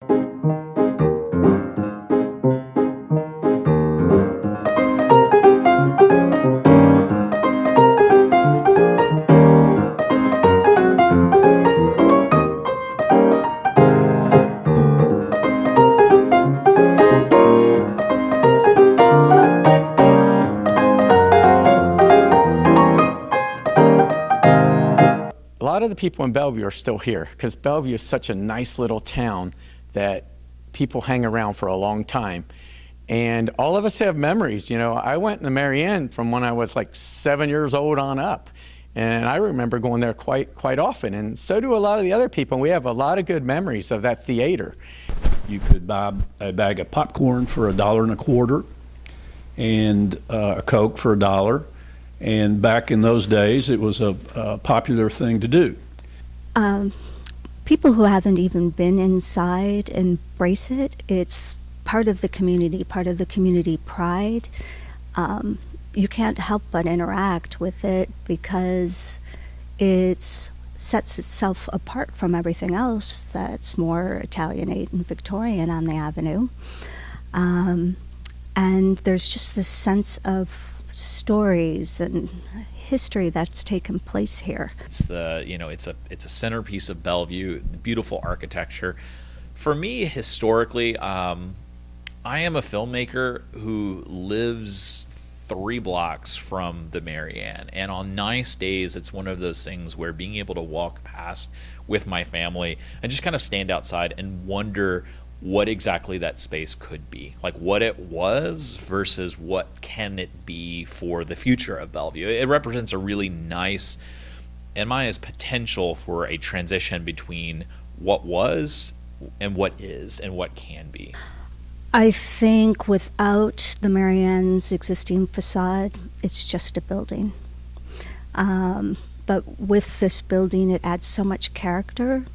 A lot of the people in Bellevue are still here because Bellevue is such a nice little town that people hang around for a long time. And all of us have memories. You know, I went to Marianne from when I was like 7 years old on up. And I remember going there quite often. And so do a lot of the other people. We have a lot of good memories of that theater. You could buy a bag of popcorn for $1.25 and a Coke for $1. And back in those days, it was a popular thing to do. People who haven't even been inside embrace it. It's part of the community pride. You can't help but interact with it because it sets itself apart from everything else that's more Italianate and Victorian on the avenue. And there's just this sense of stories and history that's taken place here. It's a centerpiece of Bellevue, beautiful architecture. For me, historically, I am a filmmaker who lives 3 blocks from the Marianne, and on nice days, it's one of those things where being able to walk past with my family and just kind of stand outside and wonder what exactly that space could be, like what it was versus what can it be for the future of Bellevue. It represents a really nice, in my eyes, potential for a transition between what was and what is and what can be. I think without the Marianne's existing facade, it's just a building. But with this building, it adds so much character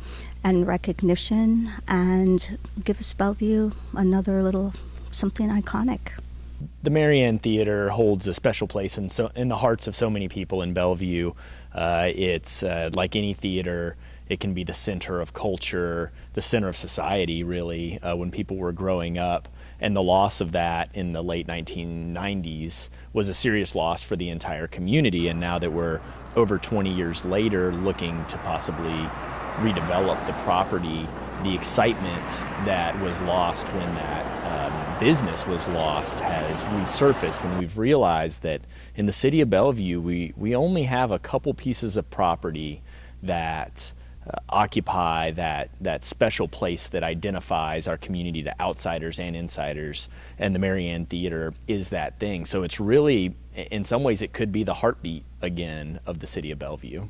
and recognition and gives Bellevue another little something iconic. The Marianne Theater holds a special place in the hearts of so many people in Bellevue. It's like any theater, it can be the center of culture, the center of society, really, when people were growing up. And the loss of that in the late 1990s was a serious loss for the entire community. And now that we're over 20 years later looking to possibly redevelop the property, the excitement that was lost when that business was lost has resurfaced, and we've realized that in the city of Bellevue, we only have a couple pieces of property that occupy that special place that identifies our community to outsiders and insiders, and the Marianne Theater is that thing. So it's really, in some ways, it could be the heartbeat again of the city of Bellevue.